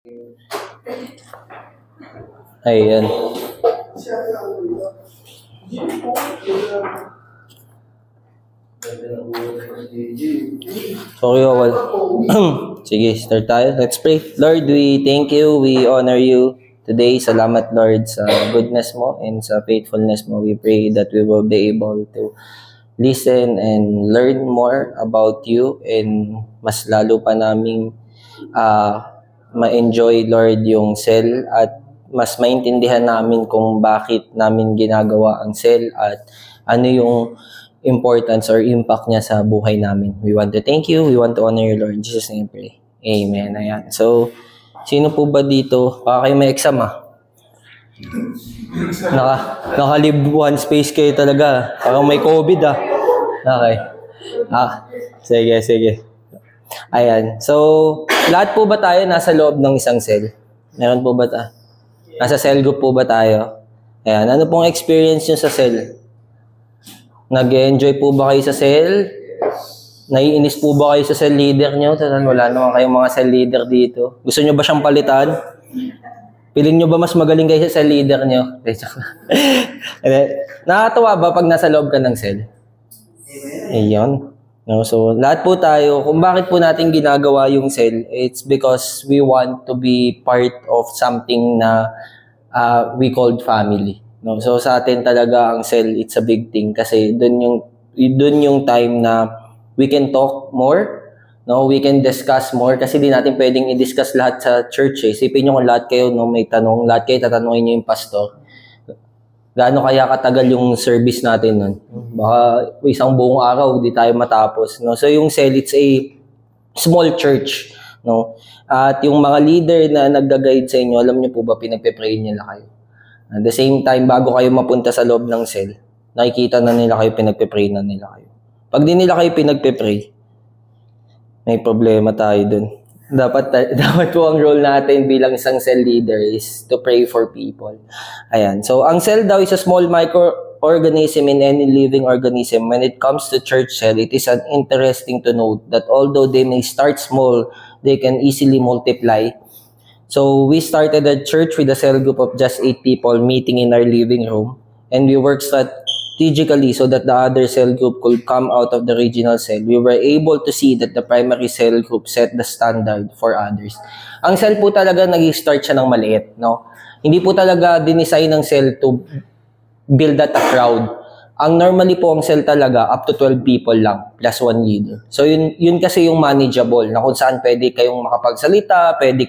Ayan. Okay, well. Sige, start tayo. Let's pray. Lord, we thank you. We honor you today. Salamat, Lord, sa goodness mo and sa faithfulness mo. We pray that we will be able to listen and learn more about you, and mas lalo pa naming ma-enjoy, Lord, yung cell, at mas maintindihan namin kung bakit namin ginagawa ang cell at ano yung importance or impact niya sa buhay namin. We want to thank you. We want to honor you, Lord. In Jesus' name pray. Amen. Ayan. So, sino po ba dito? Baka kayo may exam Naka-live one space kayo talaga. Parang may COVID Okay. Sige. Ayan. So, lahat po ba tayo nasa loob ng isang cell? Meron po ba tayo? Nasa cell group po ba tayo? Ayan. Ano pong experience nyo sa cell? Nag-enjoy po ba kayo sa cell? Naiinis po ba kayo sa cell leader nyo? Wala naman kayong mga cell leader dito. Gusto nyo ba siyang palitan? Piling nyo ba mas magaling kayo sa cell leader nyo? Nakakatawa ba pag nasa loob ka ng cell? Ayun. No, so, lahat po tayo, kung bakit po natin ginagawa yung cell, it's because we want to be part of something na we called family. No, so sa atin talaga ang cell, it's a big thing kasi doon yung time na we can talk more, no, we can discuss more kasi di natin pwedeng i-discuss lahat sa church. Isipin niyo kung lahat kayo may tanong, lahat kayo tatanungin niyo yung pastor. Gaano kaya katagal yung service natin nun? Baka isang buong araw di tayo matapos, no. So yung cell, it's a small church, no. At yung mga leader na nagga-guide sa inyo, alam niyo po ba pinagpe-pray nila kayo? At the same time, bago kayo mapunta sa loob ng cell, nakikita na nila kayo, pinagpe-pray na nila kayo. Pag di nila kayo pinagpe-pray, may problema tayo dun. Dapat po ang role natin bilang isang cell leader is to pray for people. Ayan. So, ang cell daw is a small microorganism in any living organism. When it comes to church cell, it is interesting to note that although they may start small, they can easily multiply. So, we started a church with a cell group of just 8 people meeting in our living room. And we worked strategically so that the other cell group could come out of the regional cell. We were able to see that the primary cell group set the standard for others. Ang cell po talaga nag-start siya ng maliit, no? Hindi po talaga dinesign ng cell to build that a crowd. Ang normally po ang cell talaga up to 12 people lang plus 1 leader. So yun kasi yung manageable na kung saan pwede kayong makapagsalita, pwede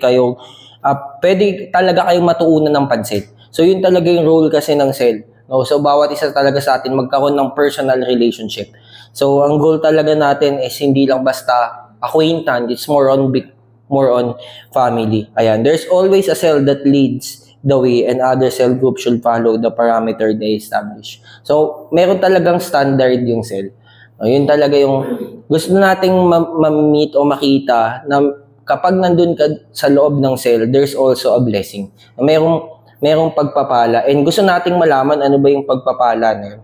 talaga kayong matuunan ng pansin. So yun talaga yung role kasi ng cell. No? So bawat isa talaga sa atin magkaroon ng personal relationship. So ang goal talaga natin is hindi lang basta acquaintance, it's more on family. Ayan, there's always a cell that leads the way and other cell groups should follow the parameter they establish. So meron talagang standard yung cell. Yun talaga yung gusto nating ma-meet o makita na kapag nandun ka sa loob ng cell, there's also a blessing. Merong pagpapala. And gusto nating malaman ano ba yung pagpapala na yun.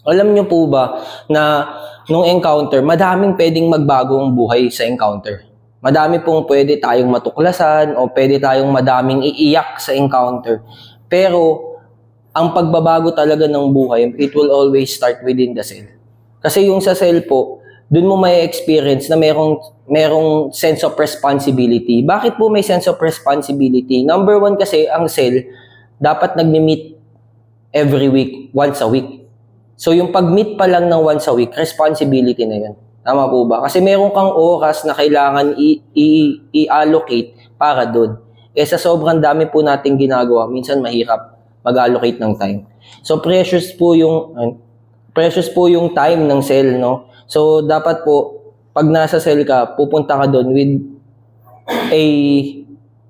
Alam nyo po ba na nung encounter, madaming pwedeng magbagong buhay sa encounter. Madami pong pwede tayong matuklasan o pwede tayong madaming iiyak sa encounter. Pero, ang pagbabago talaga ng buhay, it will always start within the cell. Kasi yung sa cell po, dun mo may experience na merong sense of responsibility. Bakit po may sense of responsibility? Number 1 kasi, ang cell, dapat nagmi-meet every week, once a week. So, yung pag-meet pa lang ng once a week, responsibility na yun. Tama po ba? Kasi meron kang oras na kailangan i-allocate para dun. Sa sobrang dami po nating ginagawa, minsan mahirap mag-allocate ng time. So, precious po yung time ng cell, no? So, dapat po, pag nasa cell ka, pupunta ka doon with a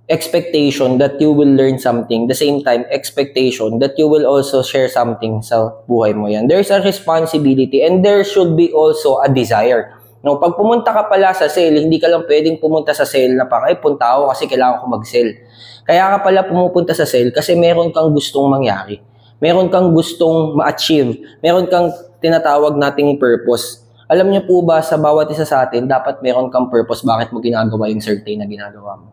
expectation that you will learn something. The same time, expectation that you will also share something sa buhay mo yan. There's a responsibility and there should be also a desire. No, pag pumunta ka pala sa cell, hindi ka lang pwedeng pumunta sa cell na punta ako kasi kailangan ko mag-cell. Kaya ka pala pumupunta sa cell kasi meron kang gustong mangyari. Meron kang gustong ma-achieve. Meron kang tinatawag nating purpose. Alam niyo po ba, sa bawat isa sa atin, dapat meron kang purpose bakit mo ginagawa yung certain na ginagawa mo.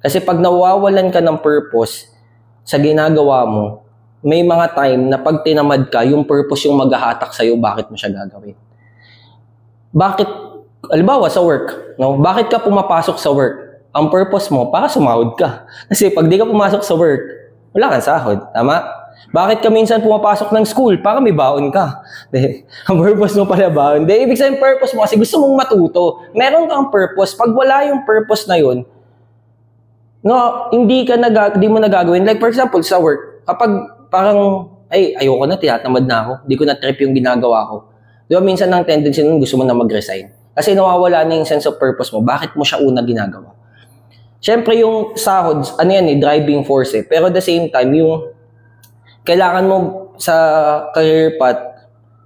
Kasi pag nawawalan ka ng purpose sa ginagawa mo, may mga time na pag tinamad ka, yung purpose yung maghahatak sa'yo, bakit mo siya gagawin. Bakit, halimbawa sa work, no? Bakit ka pumapasok sa work? Ang purpose mo, para sumahod ka. Kasi pag di ka pumasok sa work, wala kang sahod. Tama? Bakit ka minsan pumapasok ng school? Para may baon ka. Ang purpose mo pala baon. Ibig sabihin purpose mo kasi gusto mong matuto. Meron kang purpose. Pag wala yung purpose na yun, no, hindi mo nagagawin. Like for example, sa work, kapag parang, ayoko na, tinatamad na ako. Hindi ko na trip yung ginagawa ko. Di ba minsan ang tendency nun, gusto mo na mag-resign. Kasi nawawala na yung sense of purpose mo. Bakit mo siya una ginagawa? Siyempre yung sahod, driving force eh. Pero at the same time, yung kailangan mo sa career path,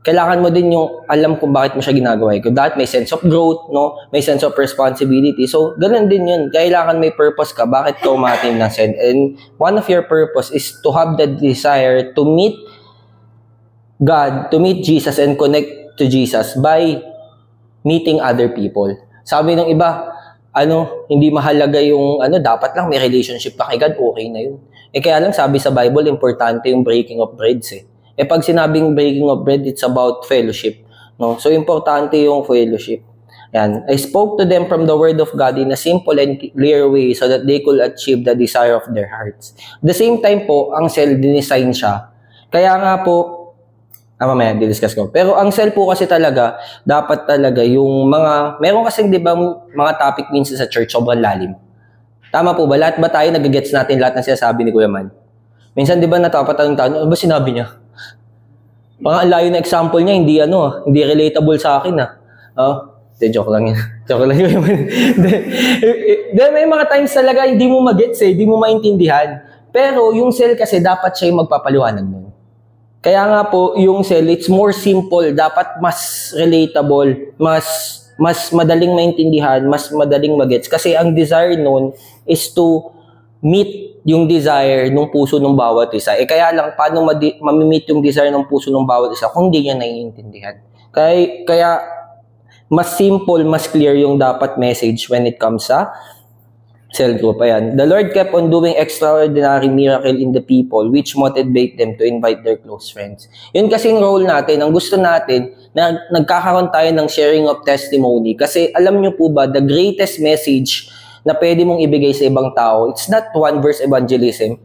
kailangan mo din yung alam kung bakit mo siya ginagawa. Kung dahil may sense of growth, no? May sense of responsibility. So, ganun din yun. Kailangan may purpose ka. Bakit ka umatin ng SED? And one of your purpose is to have the desire to meet God, to meet Jesus and connect to Jesus by meeting other people. Sabi ng iba, hindi mahalaga yung, dapat lang may relationship pa kay God, okay na yun. Kaya lang sabi sa Bible, importante yung breaking of breads eh. Pag sinabing breaking of bread, it's about fellowship. No? So, importante yung fellowship. Yan. I spoke to them from the Word of God in a simple and clear way so that they could achieve the desire of their hearts. At the same time po, ang cell, dinesign siya. Kaya nga po, mamaya, di-discuss ko. Pero ang cell po kasi talaga, dapat talaga yung meron kasi di ba mga topic minsan sa church, sobrang lalim. Tama po ba? Lahat ba tayo nag-gets natin lahat ng sinasabi ni Kuya Man? Minsan di ba natapatanong-tanong, ano ba sinabi niya? Mga layo na example niya, hindi relatable sa akin joke lang yan. Joke lang yun. May mga times talaga hindi mo mag-gets hindi mo maintindihan. Pero yung cell kasi dapat siya yung magpapaliwanag mo. Kaya nga po, yung cell, it's more simple. Dapat mas relatable, mas madaling maintindihan, mas madaling mag-gets. Kasi ang desire nun is to meet yung desire ng puso ng bawat isa. Kaya lang, paano mamimit yung desire ng puso ng bawat isa kung hindi niya naiintindihan? Kaya mas simple, mas clear yung dapat message when it comes sa cell group. Ayan. The Lord kept on doing extraordinary miracle in the people which motivate them to invite their close friends. Yun kasing role natin. Ang gusto natin na nagkakaroon tayo ng sharing of testimony. Kasi alam nyo po ba, the greatest message na pwede mong ibigay sa ibang tao, it's not one verse evangelism.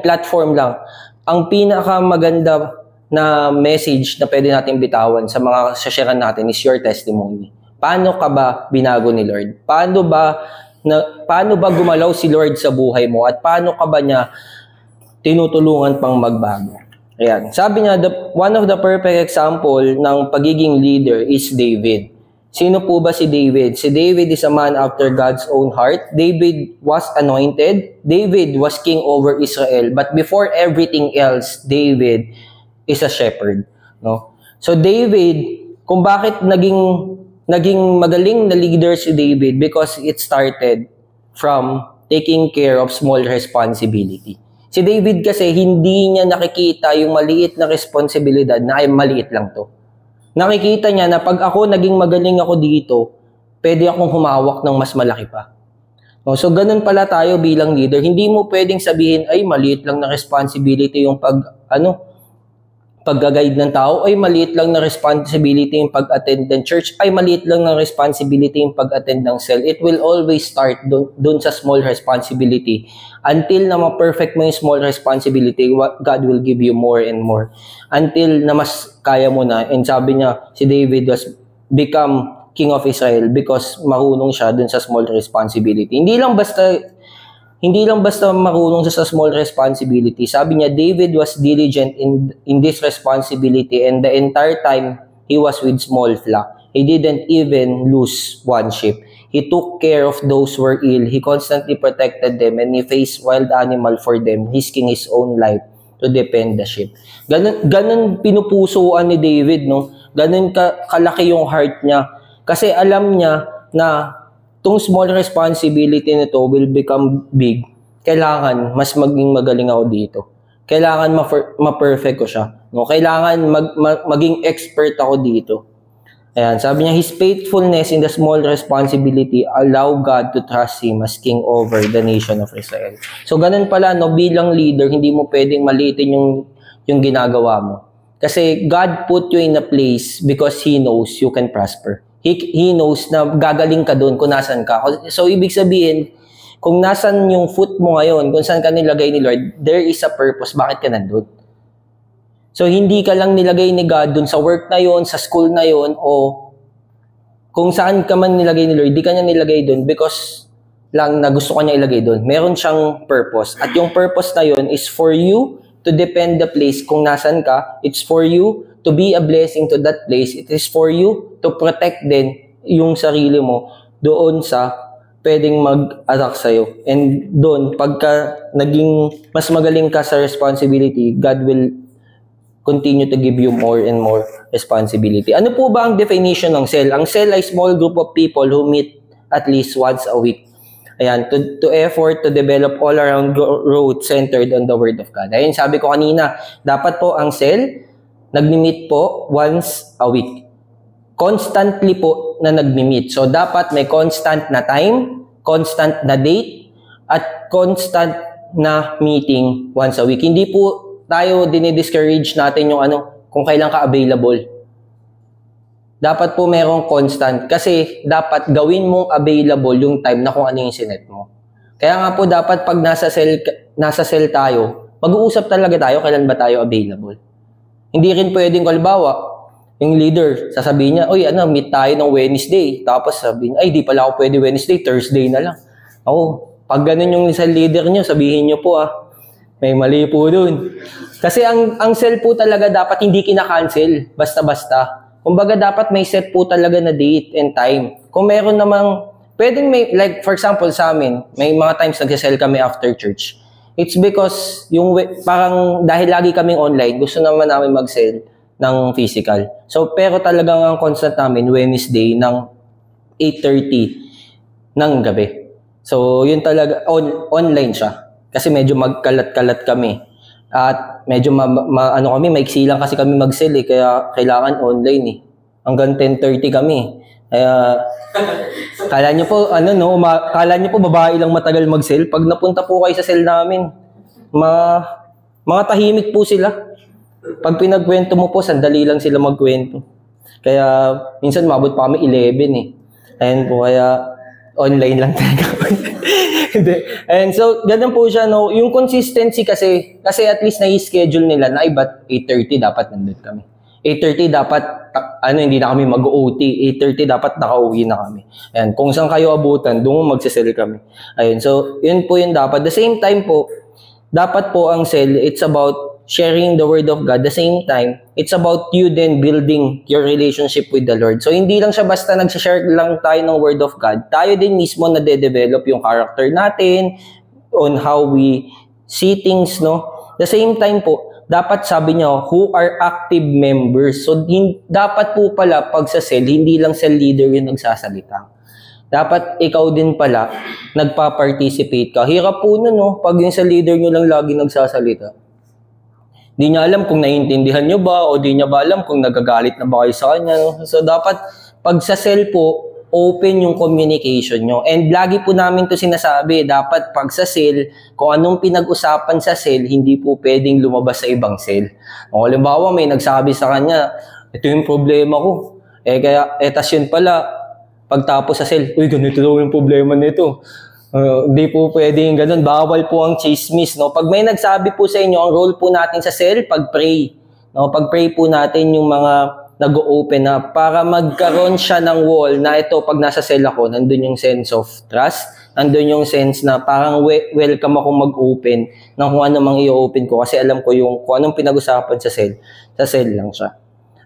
Platform lang. Ang pinakamaganda na message na pwede natin bitawan sa mga sasharean natin is your testimony. Paano ka ba binago ni Lord? Paano ba gumalaw si Lord sa buhay mo? At paano ka ba niya tinutulungan pang magbago? Ayan. Sabi niya, one of the perfect example ng pagiging leader is David. Sino po ba si David? Si David is a man after God's own heart. David was anointed. David was king over Israel. But before everything else, David is a shepherd. No? So David, kung bakit naging magaling na leader si David, because it started from taking care of small responsibility. Si David kasi hindi niya nakikita yung maliit na responsibilidad na ay maliit lang to. Nakikita niya na pag ako naging magaling ako dito, pwede akong humawak ng mas malaki pa. So ganun pala tayo bilang leader. Hindi mo pwedeng sabihin ay maliit lang na responsibility yung pag-guide ng tao, ay maliit lang na responsibility yung pag-attend ng church, ay maliit lang na responsibility yung pag-attend ng cell. It will always start dun sa small responsibility. Until na ma-perfect mo yung small responsibility, God will give you more and more. Until na mas kaya mo na. And sabi niya, si David was become king of Israel because marunong siya dun sa small responsibility. Hindi lang basta marunong sa small responsibility. Sabi niya, David was diligent in this responsibility and the entire time he was with small flock. He didn't even lose one sheep. He took care of those who were ill. He constantly protected them and he faced wild animal for them, risking his own life to defend the sheep. Ganun pinupusuan ni David, no? Ganun kalaki yung heart niya. Kasi alam niya na itong small responsibility nito will become big. Kailangan mas maging magaling ako dito. Kailangan ma-perfect ko siya. No? Kailangan maging expert ako dito. Ayan, sabi niya, his faithfulness in the small responsibility allow God to trust him as king over the nation of Israel. So, ganun pala, no, bilang leader, hindi mo pwedeng maliitin yung ginagawa mo. Kasi God put you in a place because He knows you can prosper. He knows na gagaling ka doon kung nasan ka. So, ibig sabihin, kung nasan yung foot mo ngayon, kung saan ka nilagay ni Lord, there is a purpose. Bakit ka nandun? So, hindi ka lang nilagay ni God dun sa work na yon, sa school na yon, o kung saan ka man nilagay ni Lord, di ka niya nilagay dun because lang na gusto ka niya ilagay dun. Meron siyang purpose. At yung purpose na yon is for you to defend the place kung nasan ka. It's for you to be a blessing to that place. It is for you to protect din yung sarili mo doon sa pwedeng mag-attack sa'yo. And doon, pagka naging mas magaling ka sa responsibility, God will continue to give you more and more responsibility. Ano po ba ang definition ng cell? Ang cell ay small group of people who meet at least once a week. Ayan, to effort to develop all-around growth centered on the Word of God. Ayan, sabi ko kanina, dapat po ang cell, nagmi-meet po once a week. Constantly po na nagmi-meet. So, dapat may constant na time, constant na date, at constant na meeting once a week. Hindi po tayo dinidiscourage natin yung kung kailan ka available. Dapat po merong constant kasi dapat gawin mong available yung time na kung ano yung sinet mo. Kaya nga po dapat pag nasa cell tayo, mag-uusap talaga tayo kailan ba tayo available. Hindi rin pwedeng kalbawa, yung leader, sasabihin niya, oy, meet tayo ng Wednesday. Tapos sabihin, ay, di pala ako pwede Wednesday, Thursday na lang. Pag ganun yung sa leader niyo, sabihin niyo po may mali po dun. Kasi ang cell po talaga dapat hindi kina-cancel, basta-basta. Kumbaga dapat may set po talaga na date and time. Kung meron namang, pwedeng may, like for example sa amin, may mga times nag-sell kami after church. It's because, parang dahil lagi kaming online, gusto naman namin mag-sell ng physical. So, pero talagang ang constant namin, Wednesday ng 8:30 ng gabi. So, yun talaga, online siya. Kasi medyo magkalat-kalat kami. At medyo maiksi lang kasi kami mag-sell kaya kailangan online Hanggang 10:30 kami. Kaya kala niyo po kala niyo po babae lang matagal mag-sell. Pag napunta po kayo sa sell namin, mga tahimik po sila. Pag pinagkwento mo po, sandali lang sila magkwento. Kaya minsan mabot pa kami 11 Ayan po, kaya online lang talaga. And so, ganun po siya, no? Yung consistency kasi at least na-schedule nila na iba't 8:30 dapat nandun kami. 8:30 dapat, hindi na kami mag-OT. 8:30 dapat nakauwi na kami. Ayan, kung saan kayo abutan, doon mag-sell kami. Ayun, so, yun po yung dapat. The same time po, dapat po ang sell, it's about sharing the Word of God. The same time, it's about you then building your relationship with the Lord. So, hindi lang siya basta nag-share lang tayo ng Word of God. Tayo din mismo na-develop yung character natin on how we see things, no? The same time po, dapat sabi niya, who are active members. So, dapat po pala pag sa cell, hindi lang cell leader yung nagsasalita. Dapat ikaw din pala nagpa-participate ka. Hirap po nun, no? Pag yung sa leader nyo lang lagi nagsasalita. Di niya alam kung naiintindihan nyo ba o di niya ba alam kung nagagalit na ba kayo sa kanya. No? So, dapat pag sa cell po, open yung communication nyo. And lagi po namin to sinasabi, dapat pag sa cell, kung anong pinag-usapan sa cell, hindi po pwedeng lumabas sa ibang cell. Kung halimbawa may nagsabi sa kanya, ito yung problema ko. Tas yun pala, pagtapos sa cell, uy, ganito daw yung problema nito. Di po pwedeng ganun. Bawal po ang chismis, no? Pag may nagsabi po sa inyo, ang role po natin sa cell, pag-pray. No? Pag-pray po natin yung mga nag-open up para magkaroon siya ng wall na ito, pag nasa cell ako, nandun yung sense of trust, nandun yung sense na parang welcome ako mag-open ng kung ano mang i-open ko kasi alam ko yung kung anong pinag-usapan sa cell lang siya.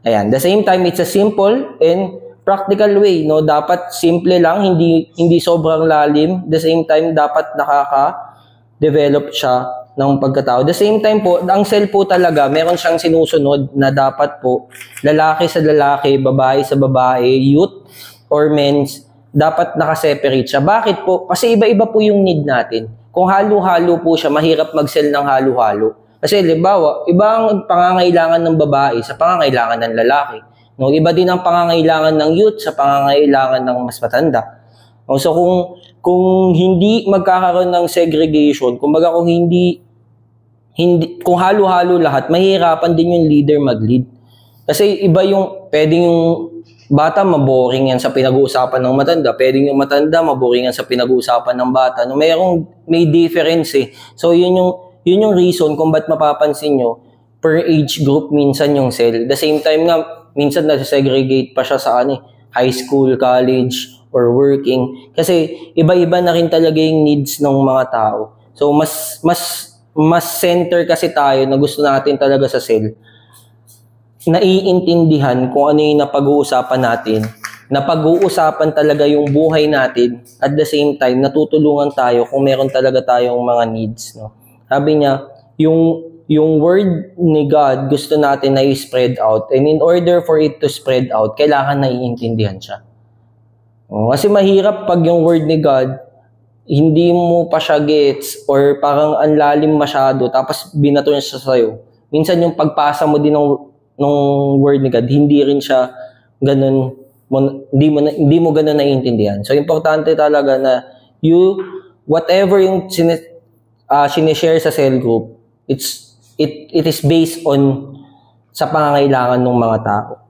Ayan. The same time, it's a simple and practical way, no? Dapat simple lang, hindi sobrang lalim. The same time, dapat nakaka-develop siya ng pagkatao. The same time po, ang cell po talaga, meron siyang sinusunod na dapat po, lalaki sa lalaki, babae sa babae, youth or men's, dapat nakaseparate siya. Bakit po? Kasi iba-iba po yung need natin. Kung halo-halo po siya, mahirap mag-cell ng halo-halo. Kasi, halimbawa, iba ang pangangailangan ng babae sa pangangailangan ng lalaki. No, iba din ang pangangailangan ng youth sa pangangailangan ng mas matanda. No, so kung hindi magkakaroon ng segregation, kumbaga kung halo-halo lahat, mahihirapan din yung leader mag-lead. Kasi iba yung pwedeng yung bata maboring yan sa pinag-uusapan ng matanda, pwedeng yung matanda maboring yan sa pinag-uusapan ng bata. No, may difference eh. So yun yung reason kung ba't mapapansin nyo per age group minsan yung cell. The same time nga minsan na-segregate pa siya sa high school, college, or working. Kasi iba-iba na rin talaga yung needs ng mga tao. So mas center kasi tayo na gusto natin talaga sa cell. Naiintindihan kung ano yung napag-uusapan natin. Napag-uusapan talaga yung buhay natin. At the same time, natutulungan tayo kung meron talaga tayong mga needs. No? Sabi niya, yung word ni God gusto natin na i-spread out. And in order for it to spread out, kailangan naiintindihan siya. Kasi mahirap pag yung word ni God, hindi mo pa siya gets or parang ang lalim masyado tapos binato niya siya sa'yo. Minsan yung pagpasa mo din ng word ni God, hindi rin siya ganun, hindi mo ganun naiintindihan. So importante talaga na whatever yung sinishare sa cell group, it is based on sa pangangailangan ng mga tao.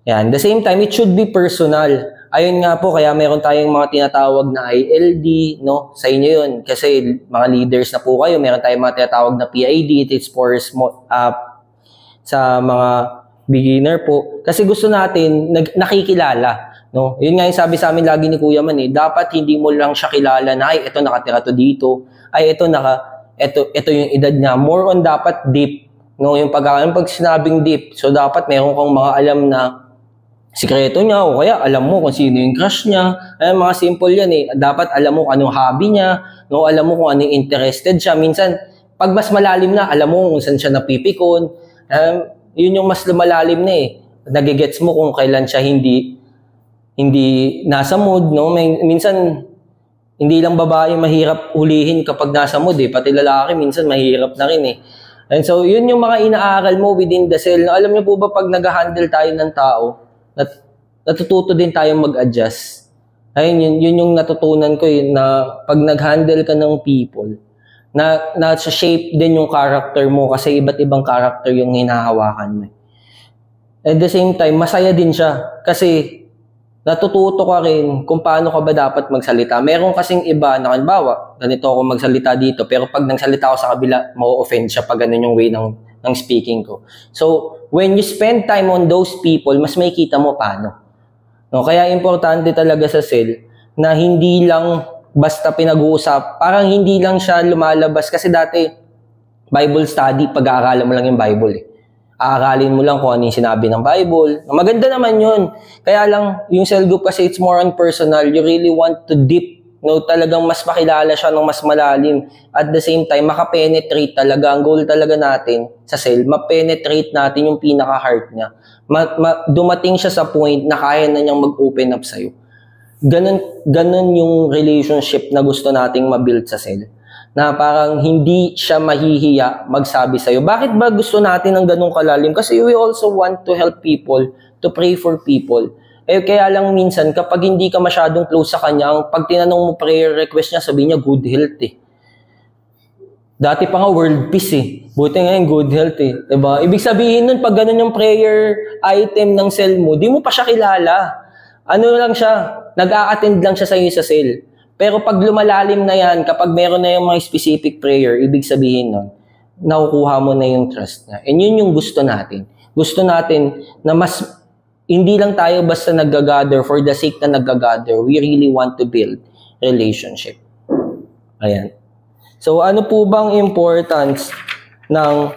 Yan. The same time, it should be personal. Ayun nga po, kaya meron tayong mga tinatawag na ILD, no? Sa inyo yun. Kasi mga leaders na po kayo, meron tayong mga tinatawag na PID, it is for sa mga beginner po. Kasi gusto natin, nakikilala, no? Yun nga yung sabi sa amin lagi ni Kuya Man, dapat hindi mo lang siya kilala na, ay, ito nakatira to dito, ay, ito yung edad niya. More on dapat deep, no? Yung pag sinabing deep, so dapat meron kang mga alam na sikreto niya o kaya alam mo kung sino yung crush niya. Ay, mga simple yan eh. Dapat alam mo kung anong hobby niya, no? Alam mo kung anong interested siya. Minsan, pag mas malalim na, alam mo kung saan siya napipikon. Yun yung mas lumalalim na eh. Nagigets mo kung kailan siya hindi nasa mood, no? Minsan, hindi lang babae mahirap hulihin kapag nasa mood eh. Pati lalaki, minsan mahirap na rin eh. And so, yun yung mga inaaral mo within the cell. Alam niyo po ba pag nag-handle tayo ng tao, natututo din tayong mag-adjust. Ayun, yun yung natutunan ko na pag nag-handle ka ng people, na shape din yung character mo kasi iba't ibang character yung hinahawakan mo. At the same time, masaya din siya kasi natututo ka rin kung paano ka ba dapat magsalita. Meron kasing iba na halimbawa, ganito ako magsalita dito, pero pag nagsalita ako sa kabila, ma-offend siya pag ganun yung way ng speaking ko. So, when you spend time on those people, mas makikita mo paano. No, kaya importante talaga sa cell na hindi lang basta pinag-uusap, parang hindi lang siya lumalabas kasi dati Bible study, pag-aaralan mo lang yung Bible eh. Aaralin mo lang kung ano yung sinabi ng Bible. Maganda naman yun. Kaya lang, yung cell group kasi it's more on personal. You really want to deep, no, talagang mas makilala siya ng mas malalim. At the same time, makapenetrate talaga. Ang goal talaga natin sa cell, mapenetrate natin yung pinaka-heart niya. Dumating siya sa point na kaya na niyang mag-open up sa'yo. Ganun yung relationship na gusto nating mabuild sa cell. Na parang hindi siya mahihiya magsabi sa'yo. Bakit ba gusto natin ng ganung kalalim? Kasi we also want to help people, to pray for people. Kaya lang minsan, kapag hindi ka masyadong close sa kanya, pag tinanong mo prayer request niya, sabi niya good health eh. Dati pa nga world peace eh. Buti ngayon good health eh. Diba? Ibig sabihin nun, pag ganun yung prayer item ng cell mo, di mo pa siya kilala. Ano lang siya, nag-a-attend lang siya sa iyo sa cell. Pero pag lumalalim na yan, kapag meron na yung mga specific prayer, ibig sabihin nun, nakukuha mo na yung trust niya. And yun yung gusto natin. Gusto natin na mas, hindi lang tayo basta nag-gather for the sake na nag-gather. We really want to build relationship. Ayan. So ano po bang importance ng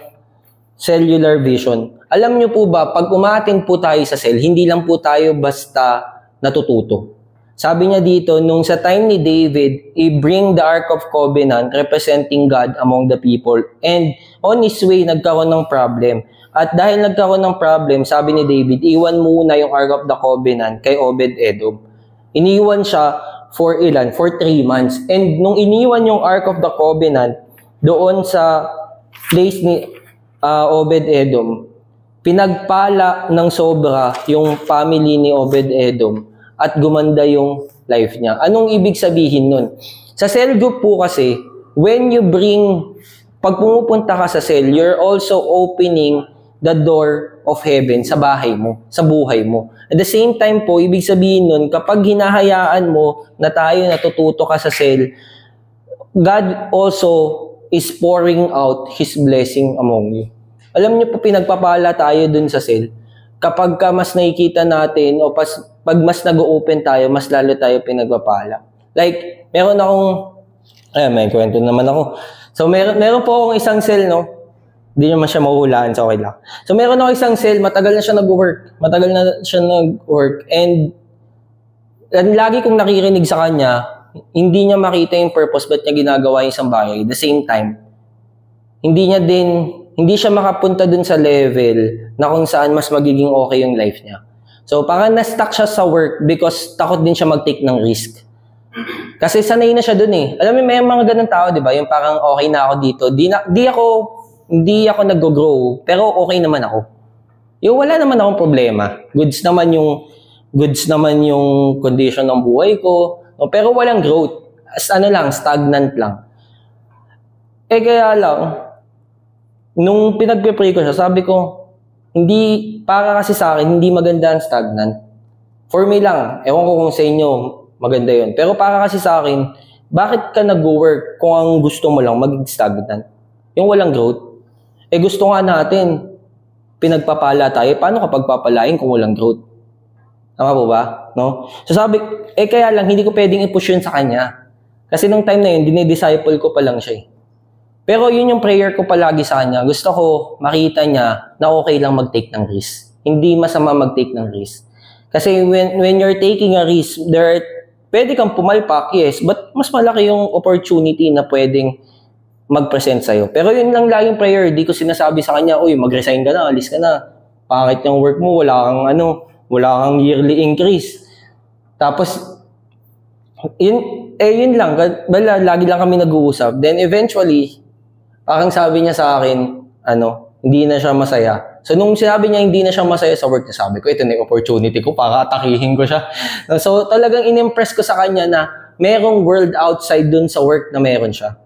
cellular vision? Alam nyo po ba, pag umatin po tayo sa cell, hindi lang po tayo basta natututo. Sabi niya dito, nung sa time ni David, i-bring the Ark of Covenant representing God among the people. And on his way, nagkaroon ng problem. At dahil nagkaroon ng problem, sabi ni David, iwan muna yung Ark of the Covenant kay Obed-Edom. Iniwan siya for ilan? For 3 months. And nung iniwan yung Ark of the Covenant, doon sa place ni Obed-Edom, pinagpala ng sobra yung family ni Obed-Edom at gumanda yung life niya. Anong ibig sabihin nun? Sa cell group po kasi, pag pumupunta ka sa cell, you're also opening the door of heaven sa bahay mo, sa buhay mo. At the same time po, ibig sabihin nun, kapag hinahayaan mo na tayo natututo ka sa cell, God also is pouring out His blessing among you. Alam niyo po, pinagpapala tayo dun sa cell. Kapag mas nakikita natin o pag mas nag-open tayo, mas lalo tayo pinagpapala. Like, meron akong, may kwento naman ako. So, meron po akong isang cell, no? Hindi naman siya mahuhulaan, so okay lang. So, meron ako isang cell, matagal na siya nag-work. And lagi kong nakirinig sa kanya, hindi niya makita yung purpose ba't niya ginagawa yung isang bagay. At the same time, hindi siya makapunta dun sa level na kung saan mas magiging okay yung life niya. So, parang na-stuck siya sa work because takot din siya mag-take ng risk. Kasi sanay na siya dun eh. Alam mo, may mga ganun tao, di ba? Yung parang okay na ako dito. Hindi ako nag-grow, pero okay naman ako. Yung wala naman akong problema. Goods naman yung condition ng buhay ko. No? Pero walang growth. Stagnant lang. Kaya lang, nung pinagpe-pray ko siya, sabi ko, para kasi sa akin, hindi maganda ang stagnant. For me lang, ewan ko kung sa inyo, maganda yun. Pero para kasi sa akin, bakit ka nag-work kung ang gusto mo lang mag-stagnant? Yung walang growth. Gusto nga natin, pinagpapala tayo. Paano kapag papalain kung walang growth? Tama po ba? No? So sabi, kaya lang, hindi ko pwedeng i-push yun sa kanya. Kasi nung time na yun, dinidisciple ko pa lang siya. Pero yun yung prayer ko palagi sa kanya. Gusto ko makita niya na okay lang mag-take ng risk. Hindi masama mag-take ng risk. Kasi when you're taking a risk, pwede kang pumalpak, yes, but mas malaki yung opportunity na pwedeng mag-present sa'yo. Pero yun lang laging prayer. Di ko sinasabi sa kanya, uy, mag-resign ka na, alis ka na. Pangit yung work mo, wala kang yearly increase. Tapos, yun lang. Lagi lang kami nag-uusap. Then eventually, parang sabi niya sa akin, hindi na siya masaya. So, nung sinabi niya hindi na siya masaya sa work niya, sabi ko, ito na yung opportunity ko para atakihin ko siya. So, talagang in-impress ko sa kanya na merong world outside dun sa work na meron siya.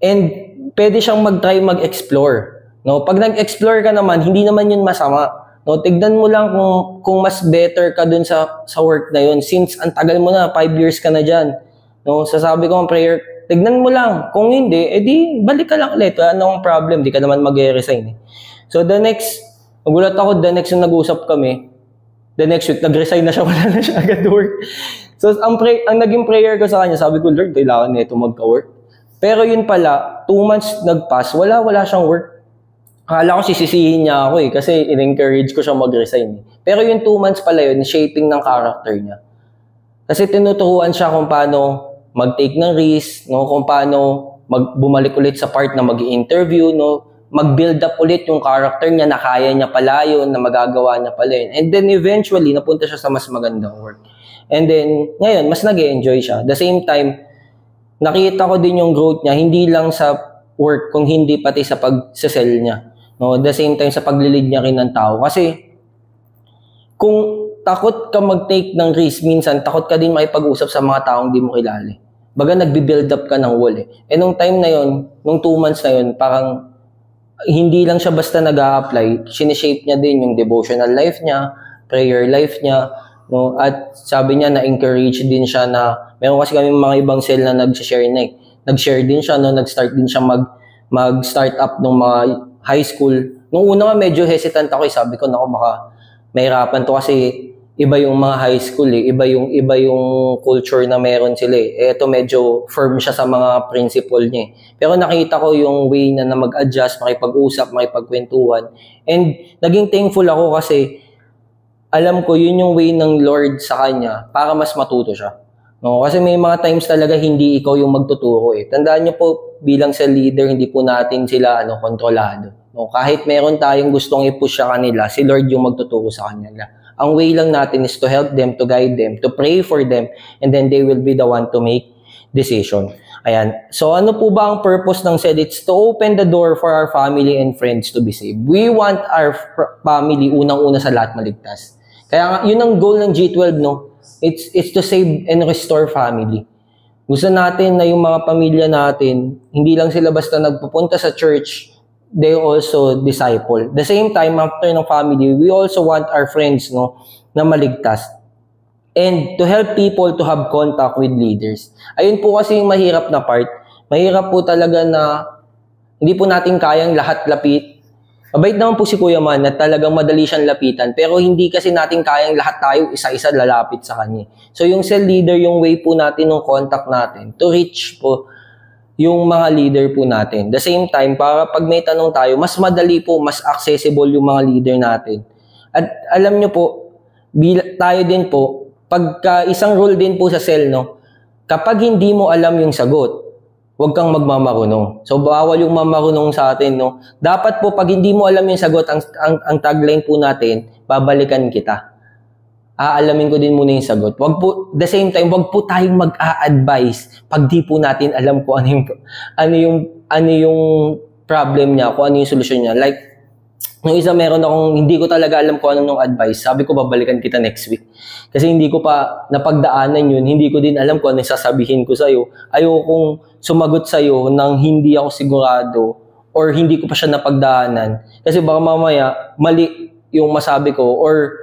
And pwede siyang mag-try mag-explore. No? Pag nag-explore ka naman, hindi naman yun masama. No? Tignan mo lang kung mas better ka dun sa work na yun. Since ang tagal mo na, 5 years ka na dyan. No? Sasabi ko ang prayer, tignan mo lang. Kung hindi, edi balik ka lang ulit. Wala namang problem. Di ka naman mag-resign. So nagulat ako, the next yung nag-usap kami, the next week, nag-resign na siya, wala na siya agad work. So ang naging prayer ko sa kanya, sabi ko, Lord, kailangan nito magka-work. Pero yun pala, 2 months nag-pass, wala siyang work. Akala ko sisisihin niya ako kasi in-encourage ko siya mag-resign. Pero yung 2 months pala yun, shaping ng character niya. Kasi tinuturuan siya kung paano mag-take ng risk, no? Kung paano bumalik ulit sa part na mag-interview, no? Mag-build up ulit yung character niya na kaya niya pala yun, na magagawa niya pala yun. And then eventually, napunta siya sa mas magandang work. And then, ngayon, mas nag-enjoy siya. The same time, nakita ko din yung growth niya, hindi lang sa work, kung hindi pati sa pag-sell niya. No? The same time, sa paglilid niya rin ng tao. Kasi, kung takot ka mag-take ng risk, minsan, takot ka din makipag-usap sa mga taong di mo kilala. Baga, nagbi-build up ka ng wall. Nung time na yun, nung 2 months na yun, parang, hindi lang siya basta nag-a-apply, sineshape niya din yung devotional life niya, prayer life niya, no? At sabi niya, na-encourage din siya na, meron kasi kami mga ibang cell na nag-share na Nag-share din siya, no? Nag-start din siya mag-start up ng mga high school. Nung una nga, medyo hesitant ako, sabi ko, naku, baka mahirapan to kasi iba yung mga high school iba yung culture na meron sila Ito medyo firm siya sa mga principle niya Pero nakita ko yung way na mag-adjust, makipag-usap, makipagkwentuhan. And naging thankful ako kasi alam ko yun yung way ng Lord sa kanya para mas matuto siya. No, kasi may mga times talaga hindi ikaw yung magtuturo Tandaan niyo po bilang sa leader, hindi po natin sila kontrolado. No, kahit meron tayong gustong i-push sa kanila, si Lord yung magtuturo sa kanila. Ang way lang natin is to help them, to guide them, to pray for them, and then they will be the one to make decision. Ayan. So ano po ba ang purpose ng cell? It's to open the door for our family and friends to be saved. We want our family unang-una sa lahat maligtas. Kaya nga, yun ang goal ng G12, no? It's to save and restore family. Gusto natin na yung mga pamilya natin, hindi lang sila basta nagpupunta sa church, they also disciple. The same time, after ng family, we also want our friends, no, na maligtas. And to help people to have contact with leaders. Ayun po kasi yung mahirap na part. Mahirap po talaga na hindi po natin kayang lahat lapit. Mabait naman po si Kuya Man na talagang madali siyang lapitan. Pero hindi kasi natin kayang lahat tayo isa-isa lalapit sa kanya. So yung cell leader, yung way po natin ng contact natin to reach po yung mga leader po natin. The same time, para pag may tanong tayo, mas madali po, mas accessible yung mga leader natin. At alam nyo po, tayo din po, pagka isang rule din po sa cell, no, kapag hindi mo alam yung sagot, huwag kang magmamarunong. So, bawal yung mamarunong sa atin, no. Dapat po, pag hindi mo alam yung sagot, ang tagline po natin, babalikan kita. Aalamin ko din muna yung sagot. Wag po, the same time, wag po tayong mag-a-advise pag di po natin alam kung ano yung problem niya, kung ano yung solusyon niya. Like, nung isa meron akong, hindi ko talaga alam kung anong advice. Sabi ko, babalikan kita next week. Kasi hindi ko pa napagdaanan yun. Hindi ko din alam kung ano yung sasabihin ko sa'yo. Ayokong sumagot sa'yo nang hindi ako sigurado or hindi ko pa siya napagdaanan. Kasi baka mamaya, mali yung masabi ko or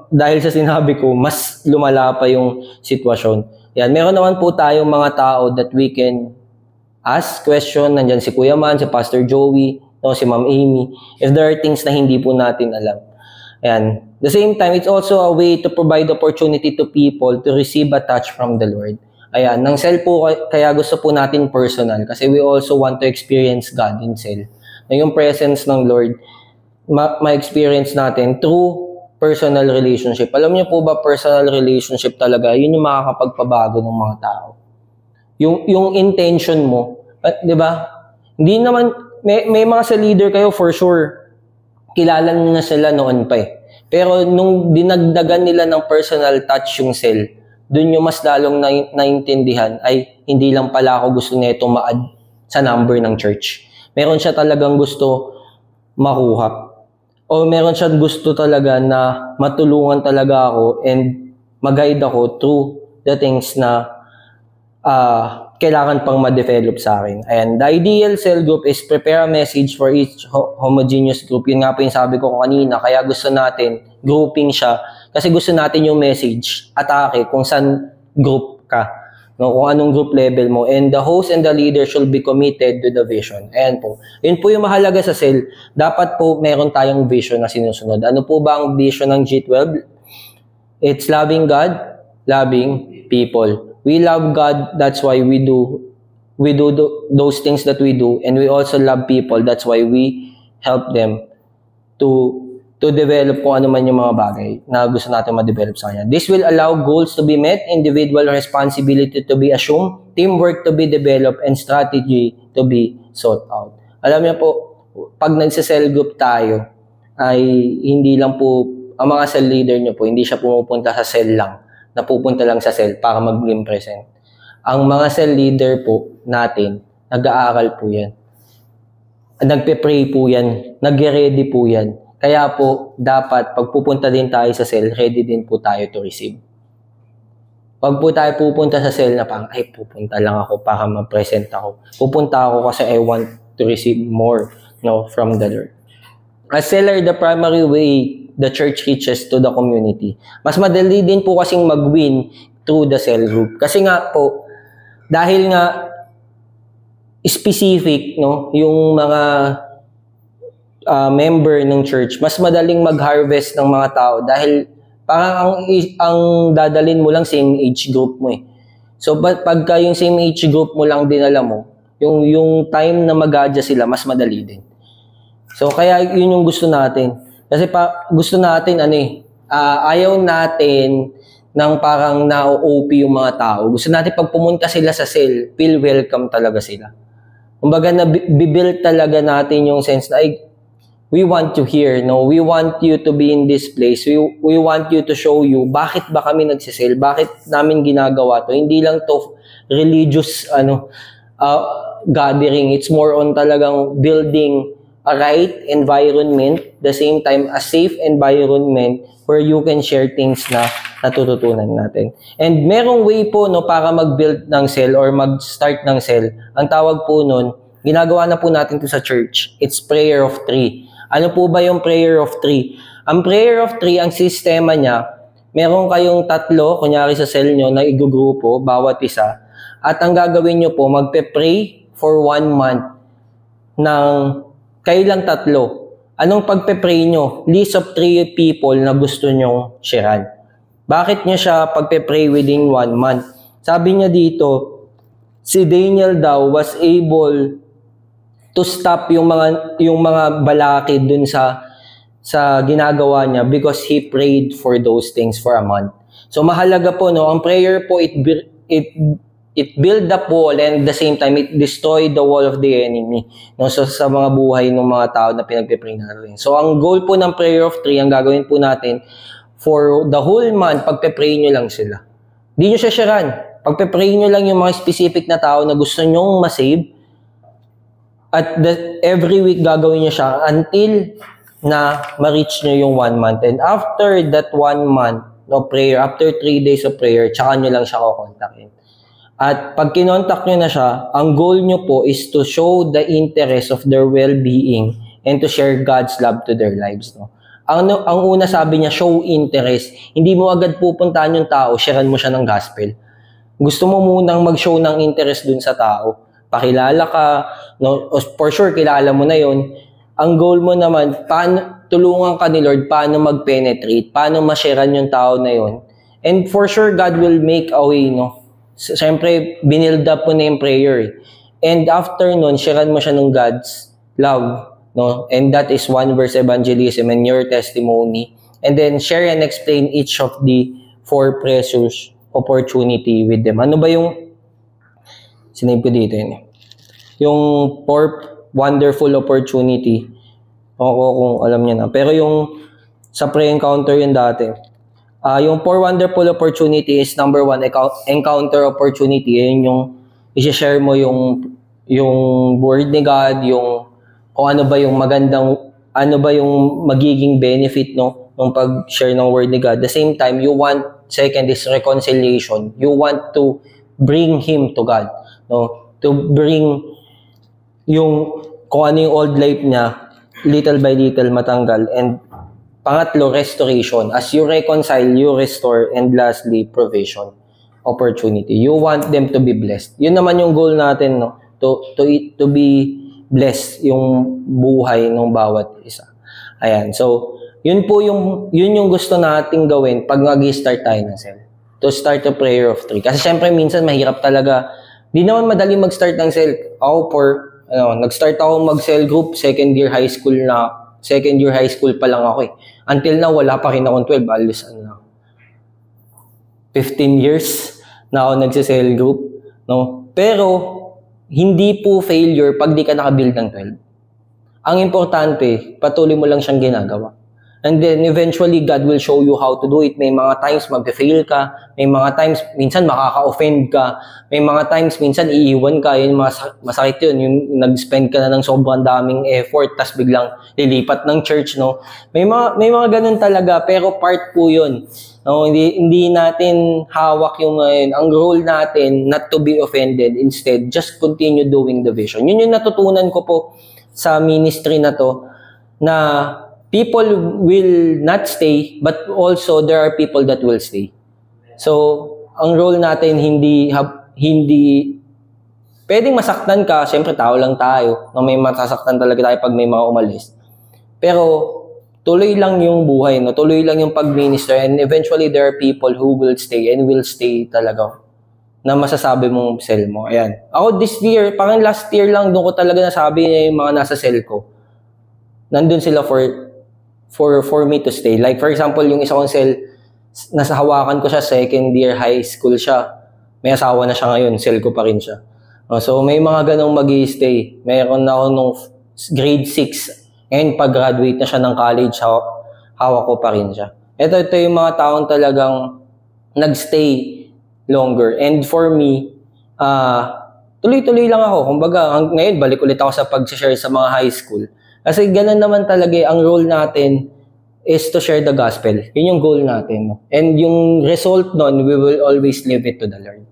dahil sa sinabi ko, mas lumala pa yung sitwasyon. Yan. Meron naman po tayong mga tao that we can ask question. Nandyan si Kuya Man, si Pastor Joey, no, si Ma'am Amy, if there are things na hindi po natin alam. Ayan. The same time, it's also a way to provide opportunity to people to receive a touch from the Lord. Ayan. Nang cell po, kaya gusto po natin personal kasi we also want to experience God in cell. Na yung presence ng Lord, ma-experience natin through personal relationship. Alam niyo po ba, personal relationship talaga, yun yung makakapagpabago ng mga tao. Yung intention mo, di ba? Hindi naman, may mga sa leader kayo for sure, kilala nyo na sila noon pa eh. Pero nung dinagdagan nila ng personal touch yung cell, dun yung mas lalong naintindihan ay hindi lang pala ako gusto nito ma-add sa number ng church. Meron siya talagang gusto makuha. O meron siya gusto talaga na matulungan talaga ako and mag-guide ako through the things na kailangan pang ma-develop sa akin. And the ideal cell group is prepare a message for each homogeneous group. Yun nga po yung sabi ko kanina. Kaya gusto natin, grouping siya. Kasi gusto natin yung message, atake, kung saan group ka. No, kung anong group level mo. And the host and the leader should be committed to the vision. Ayan po. Yun po yung mahalaga sa cell. Dapat po meron tayong vision na sinusunod. Ano po ba ang vision ng G12? It's loving God, loving people. We love God, that's why we do those things that we do, and we also love people, that's why we help them to develop kung ano man yung mga bagay na gusto natin ma-develop sa kanya. This will allow goals to be met, individual responsibility to be assumed, teamwork to be developed, and strategy to be sought out. Alam niyo po, pag nagsa-cell group tayo, ay hindi lang po, ang mga cell leader niyo po, hindi siya pumupunta sa cell lang, napupunta lang sa cell para mag-glim present. Ang mga cell leader po natin, nag-aaral po yan. Nagpe-pray po yan. Nag-ready po yan. Kaya po, dapat, pag pupunta din tayo sa cell, ready din po tayo to receive. Pag po tayo pupunta sa cell na parang, ay, pupunta lang ako para mag-present ako. Pupunta ako kasi I want to receive more, no, from the Lord. As seller, the primary way the church reaches to the community. Mas madali din po kasing mag-win through the cell group. Kasi nga po, dahil nga specific, no, yung mga member ng church, mas madaling mag-harvest ng mga tao dahil parang ang dadalin mo lang same age group mo eh. So, pagka yung same age group mo lang din alam mo, yung time na mag-adjust sila, mas madali din. So, kaya yun yung gusto natin. Kasi gusto natin, ayaw natin ng parang na-OP yung mga tao. Gusto natin pag pumunta sila sa cell, feel welcome talaga sila. Kumbaga, na-build talaga natin yung sense na, we want you here, no? We want you to be in this place. We want you to show you bakit ba kami nagsisell, bakit namin ginagawa to. Hindi lang to religious gathering. It's more on talagang building a right environment, the same time a safe environment where you can share things na natututunan natin. And merong way po para mag-build ng cell or mag-start ng cell. Ang tawag po nun, ginagawa na po natin to sa church. It's prayer of three. Ano po ba yung prayer of three? Ang prayer of three, ang sistema niya, meron kayong tatlo, kunyari sa cell nyo, na igugrupo, bawat isa. At ang gagawin nyo po, magpe-pray for 1 month ng kayo lang tatlo. Anong pagpe-pray nyo? List of 3 people na gusto nyong sharean. Bakit nyo siya pagpe-pray within 1 month? Sabi niya dito, si Daniel daw was able to stop yung mga balakid dun sa ginagawa niya because he prayed for those things for a month. So mahalaga po ang prayer po, it build the wall and at the same time it destroy the wall of the enemy. So sa mga buhay ng mga tao na pinagpe-pray natin. So ang goal po ng prayer of three, ang gagawin po natin for the whole month, pagpe-pray nyo lang sila. Di nyo siya sharean. Pagpe-pray nyo lang yung mga specific na tao na gusto nyong masave. At every week gagawin nyo siya until na ma-reach nyo yung 1 month. And after that 1 month of prayer, after 3 days of prayer, tsaka nyo lang siya kukontakin. At pag kinontak nyo na siya, ang goal nyo po is to show the interest of their well-being and to share God's love to their lives. Ang una sabi niya, show interest. Hindi mo agad pupuntahan yung tao, sharean mo siya ng gospel. Gusto mo munang mag-show ng interest dun sa tao. Pakilala ka, for sure, kilala mo na yon. Ang goal mo naman, tulungan ka ni Lord, paano mag-penetrate, paano ma-sharean yung tao na yon. And for sure, God will make a way, Siyempre, binild up mo na yung prayer. And after nun, sharean mo siya ng God's love. And that is 1 verse evangelism and your testimony. And then, share and explain each of the 4 precious opportunity with them. Ano ba yung, sinave ko dito yun. Yung 4 wonderful opportunity. Oo, kung alam niyo na. Pero yung sa pre-encounter yun dati. Yung 4 wonderful opportunity is number 1, encounter opportunity. Yun yung i-share mo yung word ni God, yung kung ano ba yung magiging benefit ng pag-share ng word ni God. At the same time, second is reconciliation. You want to bring him to God. To bring kung ano yung old life niya, little by little matanggal. And pangatlo, restoration. As you reconcile, you restore. And lastly, provision. Opportunity. You want them to be blessed. Yun naman yung goal natin, to be blessed yung buhay ng bawat isa. Ayan. So, yun yung gusto nating gawin pag mag-start tayo ng cell. To start a prayer of three. Kasi syempre, minsan mahirap talaga. Di naman madali mag-start ng cell. Nag-start ako mag-cell group, second year high school pa lang ako eh. Until now, wala pa rin akong 12. Alis 15 years na ako nagsi-cell group. Pero, hindi po failure pag di ka nakabuild ng 12. Ang importante, patuloy mo lang siyang ginagawa. And then, eventually, God will show you how to do it. May mga times mag-fail ka. May mga times, minsan makaka-offend ka. May mga times, minsan iiwan ka. Yun, masakit yun. Yung nag-spend ka na ng sobrang daming effort, tas biglang lilipat ng church, May mga ganun talaga, pero part po yun. Hindi natin hawak yung ang role natin, not to be offended. Instead, just continue doing the vision. Yun yung natutunan ko po sa ministry na to, na people will not stay, but also there are people that will stay. So, ang role natin hindi pwedeng masaktan ka, syempre tao lang tayo, may masasaktan talaga tayo pag may mga umalis. Pero tuloy lang yung buhay, tuloy lang yung pag-minister, and eventually there are people who will stay and will stay talaga na masasabi mong cell mo. Ayan. Ako this year, parang last year lang doon ko talaga nasabi na yung mga nasa cell ko. Nandun sila for me to stay. Like for example, yung isa kong cell, nasa hawakan ko siya, second year high school siya. May asawa na siya ngayon, cell ko pa rin siya. So may mga ganong mag-i-stay. Mayroon na ako nung grade 6. Ngayon pag-graduate na siya ng college, hawak ko pa rin siya. Ito yung mga taong talagang nag-stay longer. And for me, tuloy-tuloy lang ako. Kumbaga, ngayon, balik ulit ako sa pag-share sa mga high school. Kasi ganun naman talaga ang role natin is to share the gospel. Yun yung goal natin. No? And yung result nun, we will always leave it to the Lord.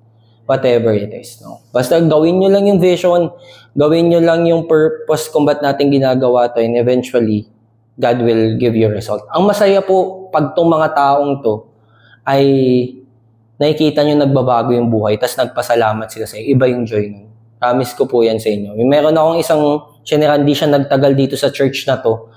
Whatever it is. No? Basta gawin nyo lang yung vision, gawin nyo lang yung purpose kung ba't natin ginagawa to, and eventually, God will give you result. Ang masaya po, pag tong mga taong to, ay nakikita nyo nagbabago yung buhay, tas nagpasalamat sila sa iba yung joy nun. Promise ko po yan sa inyo. Meron akong isang general, hindi siya nagtagal dito sa church na to.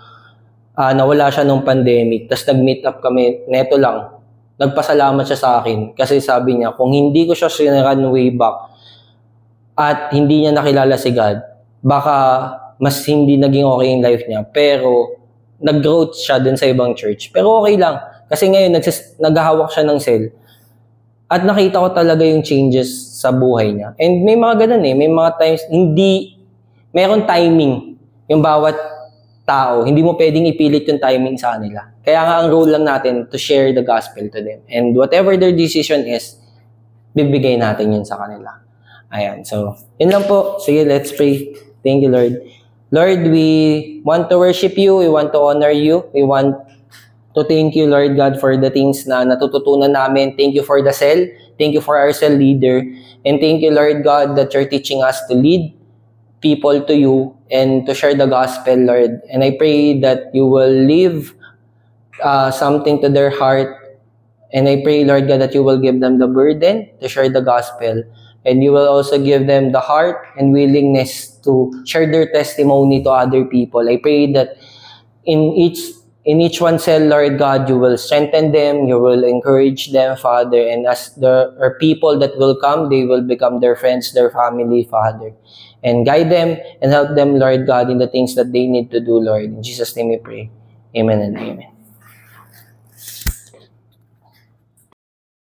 Nawala siya nung pandemic, tas nag-meet up kami, neto lang. Nagpasalamat siya sa akin kasi sabi niya, kung hindi ko siya sinarun way back at hindi niya nakilala si God, baka mas hindi naging okay yung life niya. Pero nag-growth siya dun sa ibang church. Pero okay lang. Kasi ngayon, naghahawak siya ng cell. At nakita ko talaga yung changes sa buhay niya. And may mga ganun eh. May mga times, meron timing yung bawat tao. Hindi mo pwedeng ipilit yung timing sa kanila. Kaya nga ang role lang natin to share the gospel to them. And whatever their decision is, bibigay natin yun sa kanila. Ayan. So, yun lang po. Sige, let's pray. Thank you, Lord. Lord, we want to worship you. We want to honor you. We want to thank you, Lord God, for the things na natututunan namin. Thank you for the cell. Thank you for our cell leader. And thank you, Lord God, that you're teaching us to lead people to you and to share the gospel, Lord. And I pray that you will leave something to their heart. And I pray, Lord God, that you will give them the burden to share the gospel. And you will also give them the heart and willingness to share their testimony to other people. I pray that in each one cell, Lord God, you will strengthen them, you will encourage them, Father, and as there are people that will come, they will become their friends, their family, Father. And guide them and help them, Lord God, in the things that they need to do, Lord. In Jesus' name we pray. Amen and amen.